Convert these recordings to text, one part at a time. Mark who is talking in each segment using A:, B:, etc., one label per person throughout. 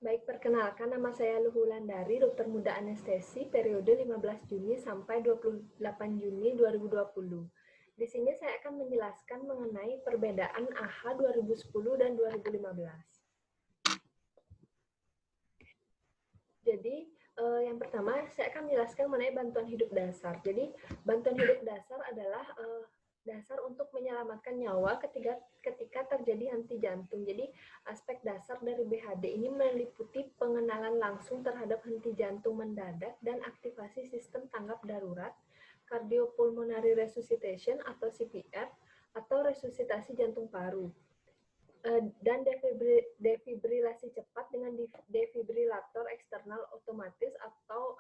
A: Baik, perkenalkan nama saya Luhur Wulandari, dokter muda anestesi periode 15 Juni sampai 28 Juni 2020. Di sini saya akan menjelaskan mengenai perbedaan AHA 2010 dan 2015. Jadi, yang pertama saya akan menjelaskan mengenai bantuan hidup dasar. Jadi, bantuan hidup dasar adalah dasar untuk menyelamatkan nyawa ketika terjadi henti jantung. Jadi, aspek dasar dari BHD ini meliputi pengenalan langsung terhadap henti jantung mendadak dan aktivasi sistem tanggap darurat, cardiopulmonary resuscitation atau CPR, atau resusitasi jantung paru, dan defibrilasi cepat dengan defibrilator eksternal otomatis atau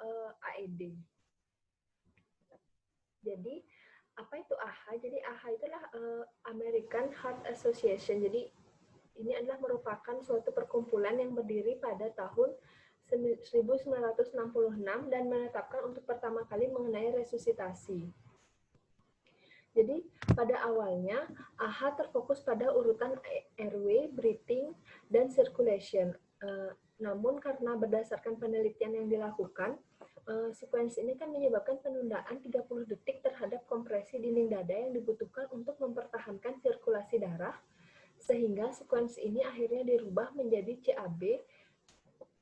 A: AED. Jadi, apa itu AHA? Jadi AHA itulah American Heart Association. Jadi ini adalah merupakan suatu perkumpulan yang berdiri pada tahun 1966 dan menetapkan untuk pertama kali mengenai resusitasi. Jadi pada awalnya AHA terfokus pada urutan airway, breathing, dan circulation. Namun karena berdasarkan penelitian yang dilakukan, sekuensi ini kan menyebabkan penundaan 30 detik terhadap kompresi dinding dada yang dibutuhkan untuk mempertahankan sirkulasi darah, sehingga sekuensi ini akhirnya dirubah menjadi CAB,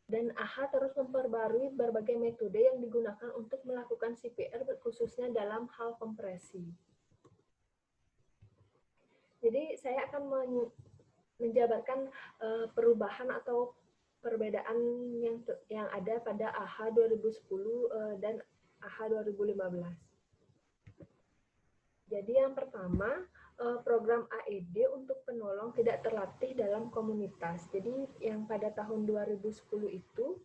A: dan AHA terus memperbarui berbagai metode yang digunakan untuk melakukan CPR khususnya dalam hal kompresi. Jadi saya akan menjabarkan perubahan atau perbedaan yang ada pada AHA 2010 dan AHA 2015. Jadi yang pertama, program AED untuk penolong tidak terlatih dalam komunitas. Jadi yang pada tahun 2010 itu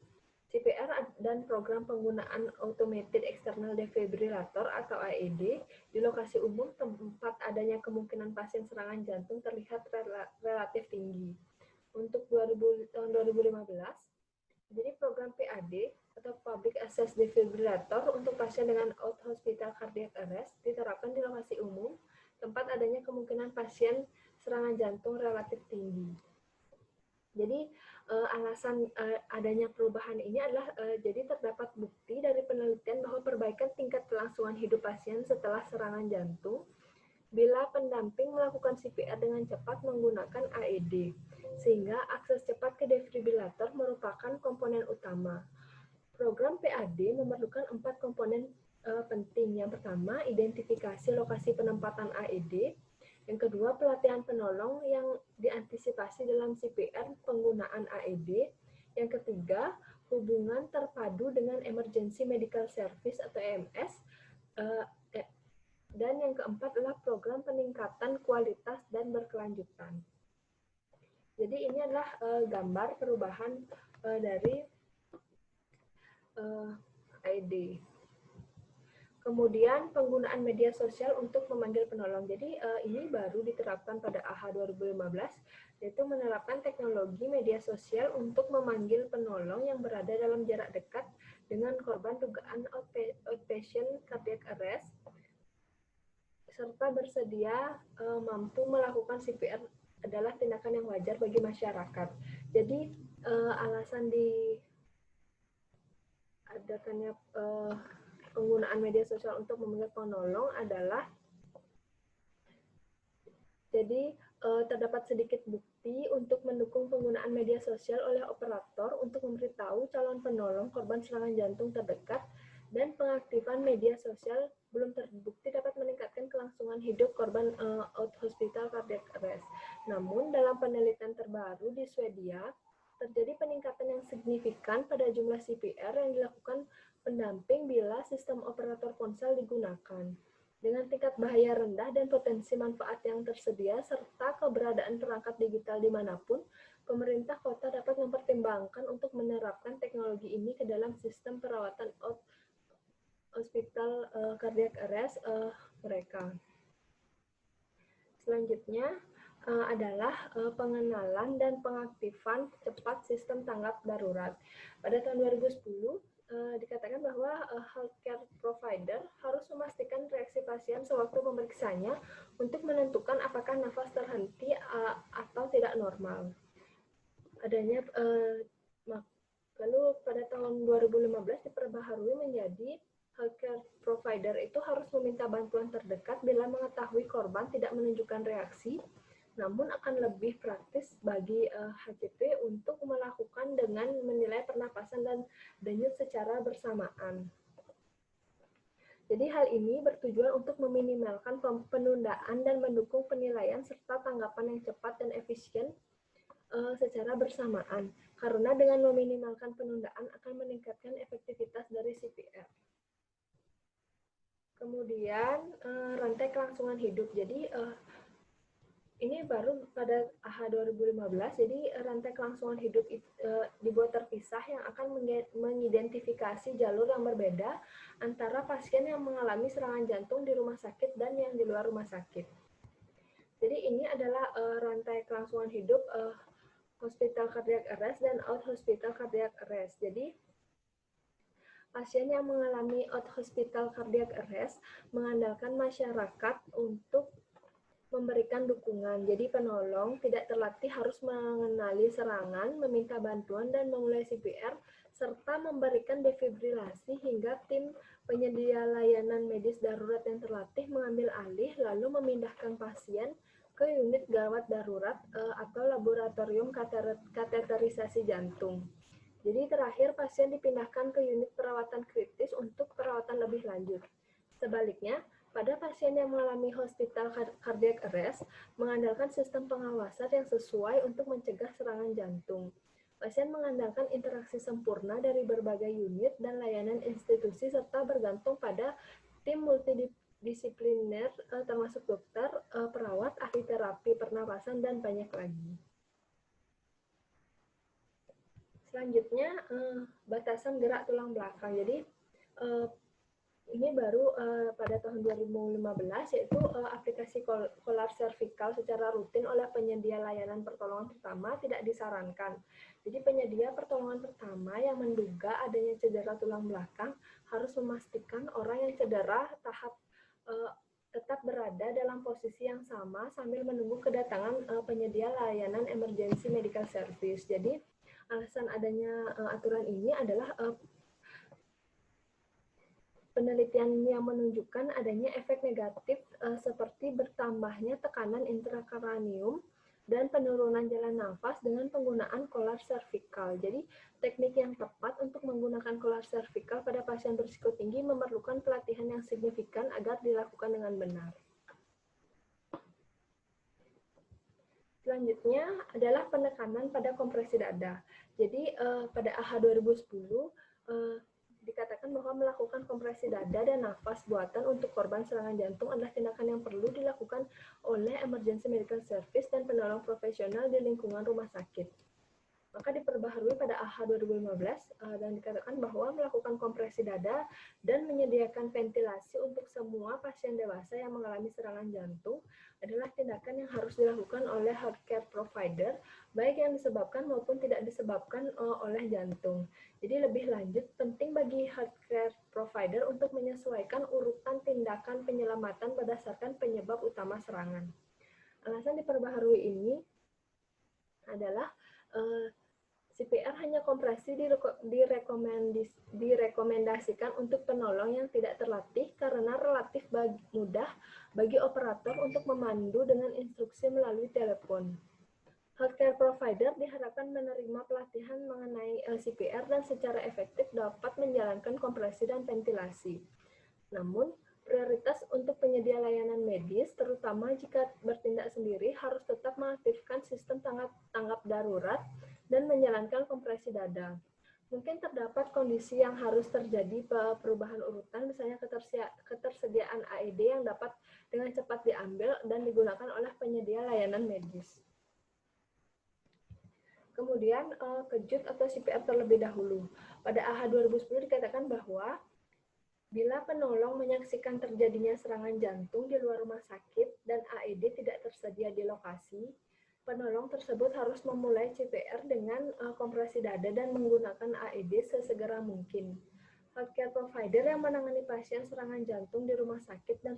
A: CPR dan program penggunaan Automated External Defibrillator atau AED di lokasi umum tempat adanya kemungkinan pasien serangan jantung terlihat relatif tinggi. Untuk tahun 2015, jadi program PAD atau Public Access Defibrillator untuk pasien dengan out-hospital cardiac arrest diterapkan di lokasi umum tempat adanya kemungkinan pasien serangan jantung relatif tinggi. Jadi alasan adanya perubahan ini adalah jadi terdapat bukti dari penelitian bahwa perbaikan tingkat kelangsungan hidup pasien setelah serangan jantung bila pendamping melakukan CPR dengan cepat menggunakan AED, sehingga akses cepat ke defibrillator merupakan komponen utama. Program PAD memerlukan 4 komponen penting. Yang pertama, identifikasi lokasi penempatan AED. Yang kedua, pelatihan penolong yang diantisipasi dalam CPR penggunaan AED. Yang ketiga, hubungan terpadu dengan Emergency Medical Service atau EMS. Dan yang keempat adalah program peningkatan kualitas dan berkelanjutan. Jadi ini adalah gambar perubahan dari AED. Kemudian penggunaan media sosial untuk memanggil penolong. Jadi ini baru diterapkan pada AHA 2015, yaitu menerapkan teknologi media sosial untuk memanggil penolong yang berada dalam jarak dekat dengan korban dugaan outpatient cardiac arrest, serta bersedia mampu melakukan CPR adalah tindakan yang wajar bagi masyarakat. Jadi alasan diadakannya penggunaan media sosial untuk memanggil penolong adalah jadi terdapat sedikit bukti untuk mendukung penggunaan media sosial oleh operator untuk memberitahu calon penolong korban serangan jantung terdekat, dan pengaktifan media sosial belum terbukti dapat meningkatkan kelangsungan hidup korban out-hospital cardiac arrest. Namun, dalam penelitian terbaru di Swedia, terjadi peningkatan yang signifikan pada jumlah CPR yang dilakukan pendamping bila sistem operator ponsel digunakan. Dengan tingkat bahaya rendah dan potensi manfaat yang tersedia, serta keberadaan perangkat digital dimanapun, pemerintah kota dapat mempertimbangkan untuk menerapkan teknologi ini ke dalam sistem perawatan hospital cardiac arrest mereka. Selanjutnya adalah pengenalan dan pengaktifan cepat sistem tanggap darurat. Pada tahun 2010, dikatakan bahwa healthcare provider harus memastikan reaksi pasien sewaktu memeriksanya untuk menentukan apakah nafas terhenti atau tidak normal. Adanya Lalu pada tahun 2015 diperbaharui menjadi healthcare provider itu harus meminta bantuan terdekat bila mengetahui korban tidak menunjukkan reaksi, namun akan lebih praktis bagi HCP untuk melakukan dengan menilai pernapasan dan denyut secara bersamaan. Jadi hal ini bertujuan untuk meminimalkan penundaan dan mendukung penilaian serta tanggapan yang cepat dan efisien secara bersamaan, karena dengan meminimalkan penundaan akan meningkatkan efektivitas dari CPR. Kemudian rantai kelangsungan hidup. Jadi ini baru pada AHA 2015, jadi rantai kelangsungan hidup dibuat terpisah yang akan mengidentifikasi jalur yang berbeda antara pasien yang mengalami serangan jantung di rumah sakit dan yang di luar rumah sakit. Jadi ini adalah rantai kelangsungan hidup hospital cardiac arrest dan out hospital cardiac arrest. Jadi pasien yang mengalami out hospital cardiac arrest mengandalkan masyarakat untuk memberikan dukungan. Jadi penolong tidak terlatih harus mengenali serangan, meminta bantuan dan memulai CPR serta memberikan defibrilasi hingga tim penyedia layanan medis darurat yang terlatih mengambil alih lalu memindahkan pasien ke unit gawat darurat atau laboratorium kateterisasi jantung. Jadi terakhir pasien dipindahkan ke unit perawatan kritis untuk perawatan lebih lanjut. Sebaliknya, pada pasien yang mengalami hospital cardiac arrest, mengandalkan sistem pengawasan yang sesuai untuk mencegah serangan jantung. Pasien mengandalkan interaksi sempurna dari berbagai unit dan layanan institusi serta bergantung pada tim multidisipliner termasuk dokter, perawat, ahli terapi pernapasan, dan banyak lagi. Selanjutnya, batasan gerak tulang belakang. Jadi, ini baru pada tahun 2015, yaitu aplikasi kolar servikal secara rutin oleh penyedia layanan pertolongan pertama tidak disarankan. Jadi penyedia pertolongan pertama yang menduga adanya cedera tulang belakang harus memastikan orang yang cedera tetap berada dalam posisi yang sama sambil menunggu kedatangan penyedia layanan emergency medical service. Jadi alasan adanya aturan ini adalah penelitian yang menunjukkan adanya efek negatif seperti bertambahnya tekanan intrakranium dan penurunan jalan nafas dengan penggunaan kolar servikal. Jadi, teknik yang tepat untuk menggunakan kolar servikal pada pasien berisiko tinggi memerlukan pelatihan yang signifikan agar dilakukan dengan benar. Selanjutnya adalah penekanan pada kompresi dada. Jadi, pada AHA 2010, dikatakan bahwa melakukan kompresi dada dan nafas buatan untuk korban serangan jantung adalah tindakan yang perlu dilakukan oleh emergency medical service dan penolong profesional di lingkungan rumah sakit. Maka diperbaharui pada AHA 2015 dan dikatakan bahwa melakukan kompresi dada dan menyediakan ventilasi untuk semua pasien dewasa yang mengalami serangan jantung adalah tindakan yang harus dilakukan oleh healthcare provider, baik yang disebabkan maupun tidak disebabkan oleh jantung. Jadi lebih lanjut, penting bagi healthcare provider untuk menyesuaikan urutan tindakan penyelamatan berdasarkan penyebab utama serangan. Alasan diperbaharui ini adalah CPR hanya kompresi direkomendasikan untuk penolong yang tidak terlatih karena relatif mudah bagi operator untuk memandu dengan instruksi melalui telepon. Healthcare provider diharapkan menerima pelatihan mengenai CPR dan secara efektif dapat menjalankan kompresi dan ventilasi. Namun, prioritas untuk penyedia layanan medis, terutama jika bertindak sendiri, harus tetap mengaktifkan sistem tanggap darurat dan menjalankan kompresi dada. Mungkin terdapat kondisi yang harus terjadi perubahan urutan, misalnya ketersediaan AED yang dapat dengan cepat diambil dan digunakan oleh penyedia layanan medis. Kemudian kejut atau CPR terlebih dahulu. Pada AHA 2010 dikatakan bahwa bila penolong menyaksikan terjadinya serangan jantung di luar rumah sakit dan AED tidak tersedia di lokasi, penolong tersebut harus memulai CPR dengan kompresi dada dan menggunakan AED sesegera mungkin. Healthcare provider yang menangani pasien serangan jantung di rumah sakit dan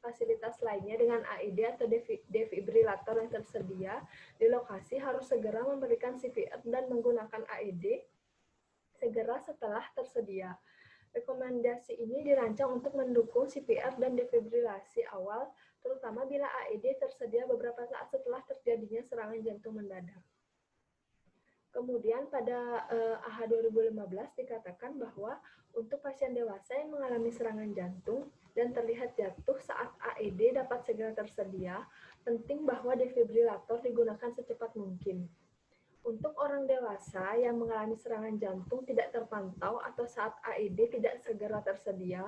A: fasilitas lainnya dengan AED atau defibrilator yang tersedia di lokasi harus segera memberikan CPR dan menggunakan AED segera setelah tersedia. Rekomendasi ini dirancang untuk mendukung CPR dan defibrilasi awal, terutama bila AED tersedia beberapa saat setelah terjadinya serangan jantung mendadak. Kemudian pada AHA 2015 dikatakan bahwa untuk pasien dewasa yang mengalami serangan jantung dan terlihat jatuh saat AED dapat segera tersedia, penting bahwa defibrilator digunakan secepat mungkin. Untuk orang dewasa yang mengalami serangan jantung tidak terpantau atau saat AED tidak segera tersedia,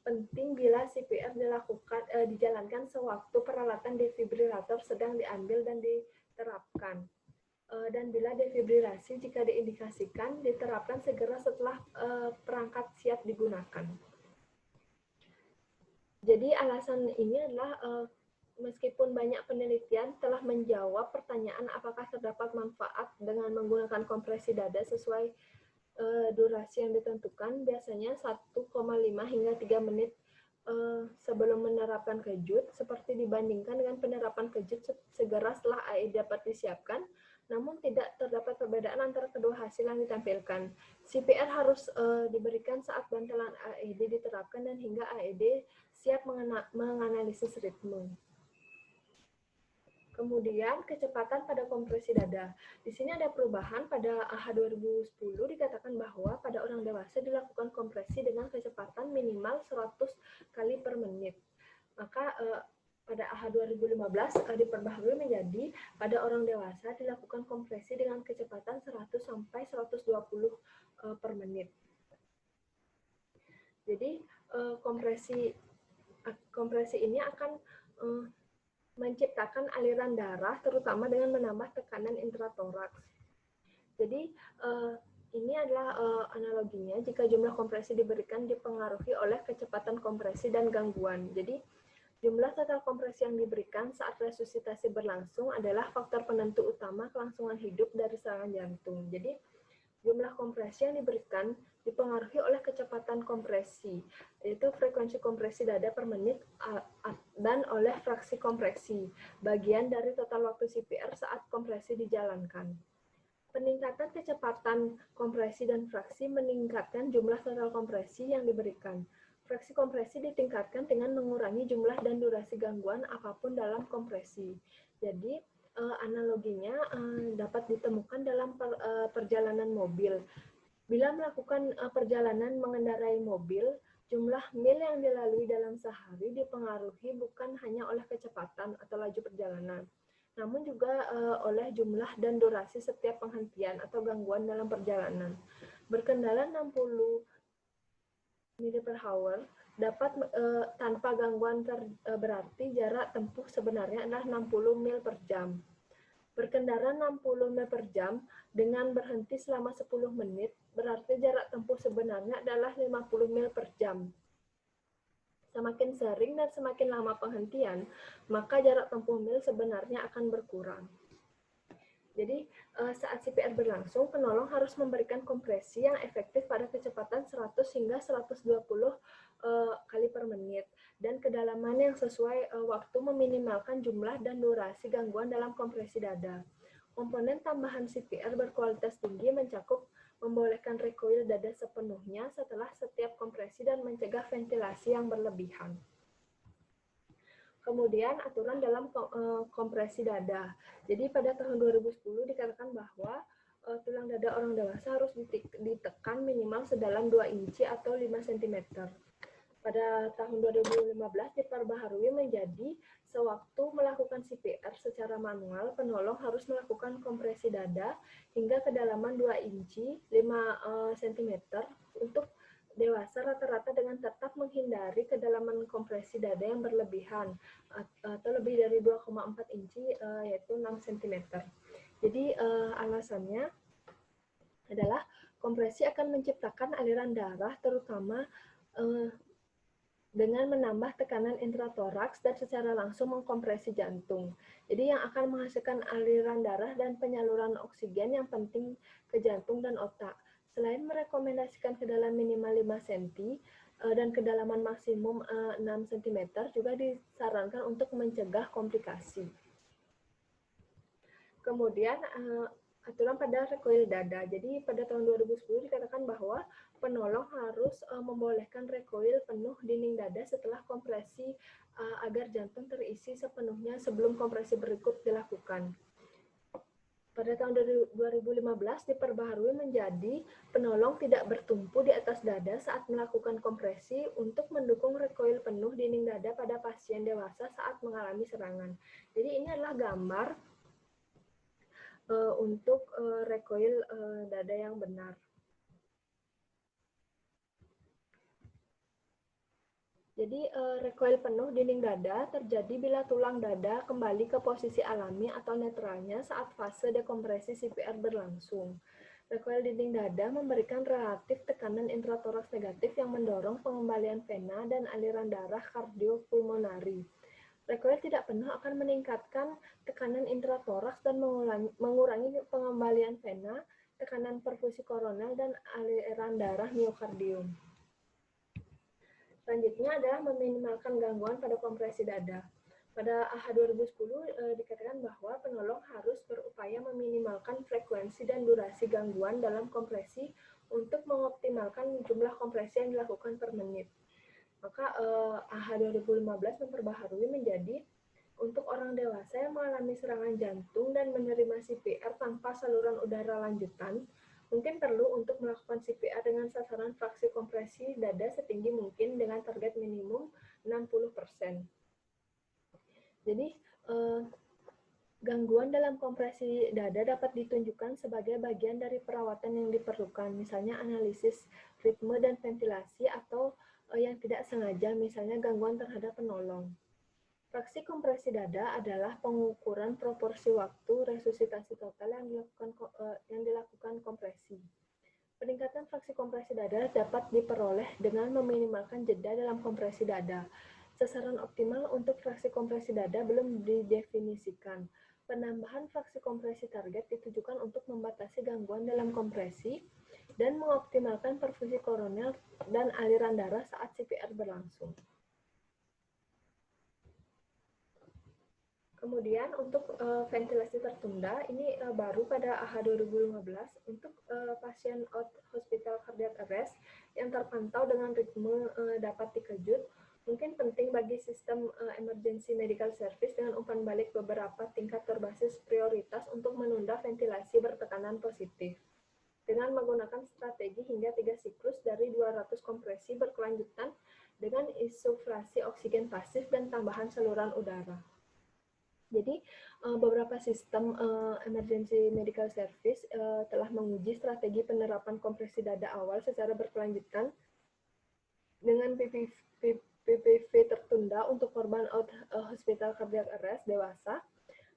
A: penting bila CPR dijalankan sewaktu peralatan defibrilator sedang diambil dan diterapkan. Dan bila defibrilasi jika diindikasikan diterapkan segera setelah perangkat siap digunakan. Jadi alasan ini adalah meskipun banyak penelitian telah menjawab pertanyaan apakah terdapat manfaat dengan menggunakan kompresi dada sesuai durasi yang ditentukan, biasanya 1,5 hingga 3 menit sebelum menerapkan kejut, seperti dibandingkan dengan penerapan kejut segera setelah AED dapat disiapkan, namun tidak terdapat perbedaan antara kedua hasil yang ditampilkan. CPR harus diberikan saat bantalan AED diterapkan dan hingga AED siap menganalisis ritme. Kemudian kecepatan pada kompresi dada. Di sini ada perubahan pada AHA 2010 dikatakan bahwa pada orang dewasa dilakukan kompresi dengan kecepatan minimal 100 kali per menit. Maka pada AHA 2015 diperbaharui menjadi pada orang dewasa dilakukan kompresi dengan kecepatan 100 sampai 120 per menit. Jadi kompresi ini akan menciptakan aliran darah terutama dengan menambah tekanan intratoraks. Jadi ini adalah analoginya jika jumlah kompresi diberikan dipengaruhi oleh kecepatan kompresi dan gangguan. Jadi jumlah total kompresi yang diberikan saat resusitasi berlangsung adalah faktor penentu utama kelangsungan hidup dari serangan jantung. Jadi jumlah kompresi yang diberikan dipengaruhi oleh kecepatan kompresi, yaitu frekuensi kompresi dada per menit dan oleh fraksi kompresi, bagian dari total waktu CPR saat kompresi dijalankan. Peningkatan kecepatan kompresi dan fraksi meningkatkan jumlah total kompresi yang diberikan. Fraksi kompresi ditingkatkan dengan mengurangi jumlah dan durasi gangguan apapun dalam kompresi. Jadi, analoginya dapat ditemukan dalam perjalanan mobil. Bila melakukan perjalanan mengendarai mobil, jumlah mil yang dilalui dalam sehari dipengaruhi bukan hanya oleh kecepatan atau laju perjalanan, namun juga oleh jumlah dan durasi setiap penghentian atau gangguan dalam perjalanan. Berkendara 60 mil per hour dapat tanpa gangguan berarti jarak tempuh sebenarnya adalah 60 mil per jam. Berkendara 60 mil per jam dengan berhenti selama 10 menit, berarti jarak tempuh sebenarnya adalah 50 mil per jam. Semakin sering dan semakin lama penghentian, maka jarak tempuh mil sebenarnya akan berkurang. Jadi, saat CPR berlangsung, penolong harus memberikan kompresi yang efektif pada kecepatan 100 hingga 120 kali per menit dan kedalaman yang sesuai waktu meminimalkan jumlah dan durasi gangguan dalam kompresi dada. Komponen tambahan CPR berkualitas tinggi mencakup membolehkan recoil dada sepenuhnya setelah setiap kompresi dan mencegah ventilasi yang berlebihan. Kemudian aturan dalam kompresi dada. Jadi pada tahun 2010 dikatakan bahwa tulang dada orang dewasa harus ditekan minimal sedalam 2 inci atau 5 cm. Pada tahun 2015 diperbaharui menjadi sewaktu melakukan CPR secara manual, penolong harus melakukan kompresi dada hingga kedalaman 2 inci 5 cm untuk dewasa rata-rata dengan tetap menghindari kedalaman kompresi dada yang berlebihan atau lebih dari 2,4 inci yaitu 6 cm. Jadi alasannya adalah kompresi akan menciptakan aliran darah terutama dengan menambah tekanan intratoraks dan secara langsung mengkompresi jantung. Jadi yang akan menghasilkan aliran darah dan penyaluran oksigen yang penting ke jantung dan otak. Selain merekomendasikan kedalaman minimal 5 cm dan kedalaman maksimum 6 cm, juga disarankan untuk mencegah komplikasi. Kemudian aturan pada recoil dada. Jadi pada tahun 2010 dikatakan bahwa penolong harus membolehkan recoil penuh dinding dada setelah kompresi agar jantung terisi sepenuhnya sebelum kompresi berikut dilakukan. Pada tahun 2015 diperbaharui menjadi penolong tidak bertumpu di atas dada saat melakukan kompresi untuk mendukung recoil penuh dinding dada pada pasien dewasa saat mengalami serangan. Jadi ini adalah gambar untuk recoil dada yang benar. Jadi recoil penuh dinding dada terjadi bila tulang dada kembali ke posisi alami atau netralnya saat fase dekompresi CPR berlangsung. Recoil dinding dada memberikan relatif tekanan intratoraks negatif yang mendorong pengembalian vena dan aliran darah kardiopulmonari. Recoil tidak penuh akan meningkatkan tekanan intratoraks dan mengurangi pengembalian vena, tekanan perfusi koroner, dan aliran darah miokardium. Selanjutnya adalah meminimalkan gangguan pada kompresi dada. Pada AHA 2010 dikatakan bahwa penolong harus berupaya meminimalkan frekuensi dan durasi gangguan dalam kompresi untuk mengoptimalkan jumlah kompresi yang dilakukan per menit. Maka AHA 2015 memperbaharui menjadi untuk orang dewasa yang mengalami serangan jantung dan menerima CPR tanpa saluran udara lanjutan, mungkin perlu untuk melakukan CPR dengan sasaran fraksi kompresi dada setinggi mungkin dengan target minimum 60%. Jadi, gangguan dalam kompresi dada dapat ditunjukkan sebagai bagian dari perawatan yang diperlukan, misalnya analisis ritme dan ventilasi, atau yang tidak sengaja, misalnya gangguan terhadap penolong. Fraksi kompresi dada adalah pengukuran proporsi waktu resusitasi total yang dilakukan kompresi. Peningkatan fraksi kompresi dada dapat diperoleh dengan meminimalkan jeda dalam kompresi dada. Sasaran optimal untuk fraksi kompresi dada belum didefinisikan. Penambahan fraksi kompresi target ditujukan untuk membatasi gangguan dalam kompresi dan mengoptimalkan perfusi koroner dan aliran darah saat CPR berlangsung. Kemudian untuk ventilasi tertunda, ini baru pada AHA 2015 untuk pasien out hospital cardiac arrest yang terpantau dengan ritme dapat dikejut, mungkin penting bagi sistem emergency medical service dengan umpan balik beberapa tingkat berbasis prioritas untuk menunda ventilasi bertekanan positif. Dengan menggunakan strategi hingga 3 siklus dari 200 kompresi berkelanjutan dengan insuflasi oksigen pasif dan tambahan saluran udara. Jadi beberapa sistem emergency medical service telah menguji strategi penerapan kompresi dada awal secara berkelanjutan dengan PPV tertunda untuk korban out hospital cardiac arrest dewasa.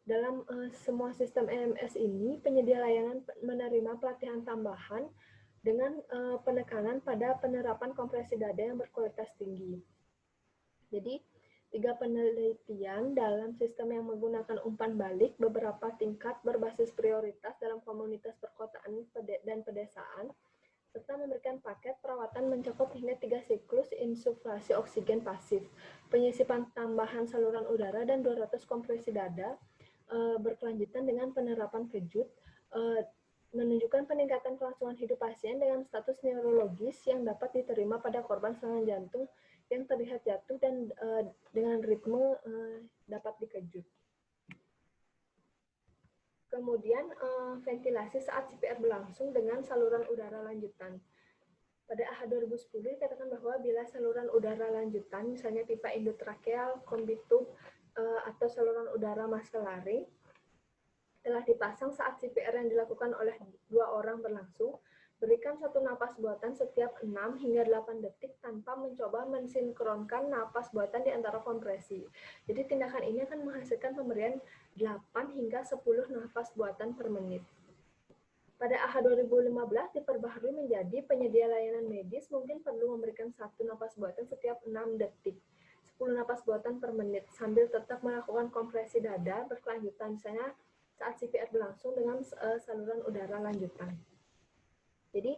A: Dalam semua sistem EMS ini, penyedia layanan menerima pelatihan tambahan dengan penekanan pada penerapan kompresi dada yang berkualitas tinggi. Jadi 3 penelitian dalam sistem yang menggunakan umpan balik beberapa tingkat berbasis prioritas dalam komunitas perkotaan dan pedesaan, serta memberikan paket perawatan mencakup hingga 3 siklus insuflasi oksigen pasif, penyisipan tambahan saluran udara, dan 200 kompresi dada berkelanjutan dengan penerapan kejut, menunjukkan peningkatan kelangsungan hidup pasien dengan status neurologis yang dapat diterima pada korban serangan jantung yang terlihat jatuh dan dengan ritme dapat dikejut. Kemudian ventilasi saat CPR berlangsung dengan saluran udara lanjutan. Pada AHA 2010 dikatakan bahwa bila saluran udara lanjutan, misalnya pipa endotrakeal, kombitub, atau saluran udara masker laring, telah dipasang saat CPR yang dilakukan oleh 2 orang berlangsung, berikan 1 napas buatan setiap 6 hingga 8 detik tanpa mencoba mensinkronkan napas buatan di antara kompresi. Jadi tindakan ini akan menghasilkan pemberian 8 hingga 10 napas buatan per menit. Pada AHA 2015 diperbaharui menjadi penyedia layanan medis mungkin perlu memberikan 1 napas buatan setiap 6 detik, 10 napas buatan per menit, sambil tetap melakukan kompresi dada berkelanjutan, misalnya saat CPR berlangsung dengan saluran udara lanjutan. Jadi,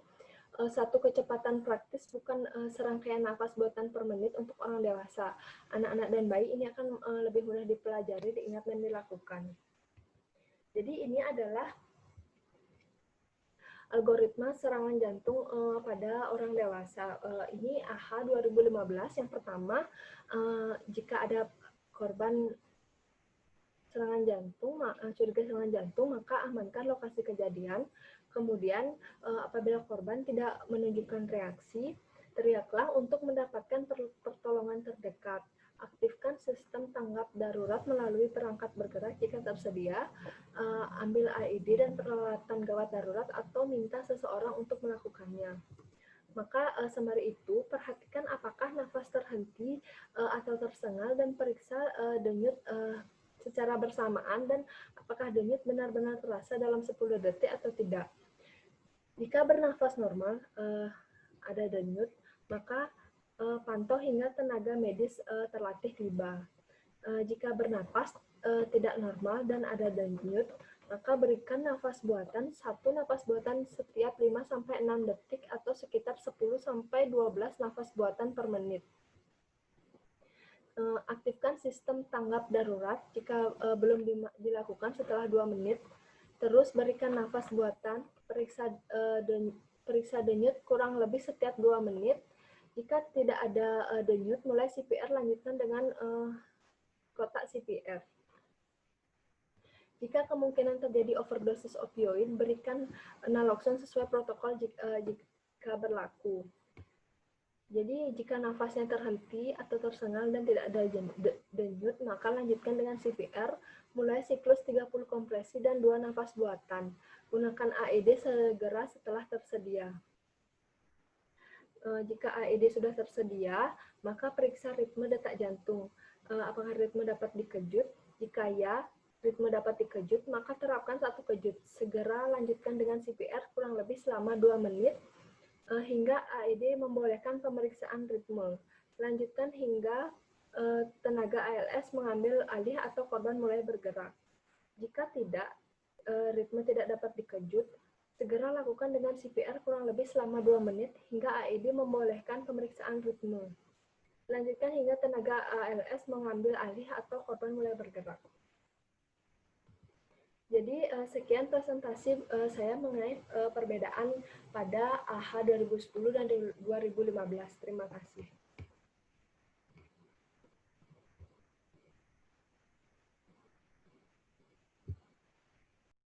A: satu kecepatan praktis bukan serangkaian nafas buatan per menit untuk orang dewasa. Anak-anak dan bayi ini akan lebih mudah dipelajari, diingat, dan dilakukan. Jadi ini adalah algoritma serangan jantung pada orang dewasa. Ini AHA 2015. Yang pertama, jika ada korban serangan jantung, curiga serangan jantung, maka amankan lokasi kejadian. Kemudian, apabila korban tidak menunjukkan reaksi, teriaklah untuk mendapatkan pertolongan terdekat. Aktifkan sistem tanggap darurat melalui perangkat bergerak jika tersedia. Ambil AED dan peralatan gawat darurat atau minta seseorang untuk melakukannya. Maka sembari itu, perhatikan apakah nafas terhenti atau tersengal dan periksa denyut secara bersamaan dan apakah denyut benar-benar terasa dalam 10 detik atau tidak. Jika bernafas normal, ada denyut, maka pantau hingga tenaga medis terlatih tiba. Jika bernafas tidak normal dan ada denyut, maka berikan nafas buatan, satu nafas buatan setiap 5-6 detik atau sekitar 10-12 nafas buatan per menit. Aktifkan sistem tanggap darurat jika belum dilakukan setelah 2 menit. Terus berikan nafas buatan, periksa denyut kurang lebih setiap 2 menit. Jika tidak ada denyut, mulai CPR, lanjutkan dengan kotak CPR. Jika kemungkinan terjadi overdosis opioid, berikan naloxone sesuai protokol jika berlaku. Jadi, jika nafasnya terhenti atau tersengal dan tidak ada denyut, maka lanjutkan dengan CPR, mulai siklus 30 kompresi dan 2 nafas buatan. Gunakan AED segera setelah tersedia. Jika AED sudah tersedia, maka periksa ritme detak jantung. Apakah ritme dapat dikejut? Jika ya, ritme dapat dikejut, maka terapkan satu kejut. Segera lanjutkan dengan CPR kurang lebih selama 2 menit, hingga AED membolehkan pemeriksaan ritme. Lanjutkan hingga tenaga ALS mengambil alih atau korban mulai bergerak. Jika tidak, ritme tidak dapat dikejut, segera lakukan dengan CPR kurang lebih selama 2 menit hingga AED membolehkan pemeriksaan ritme. Lanjutkan hingga tenaga ALS mengambil alih atau korban mulai bergerak. Jadi sekian presentasi saya mengenai perbedaan pada AHA 2010 dan 2015. Terima kasih.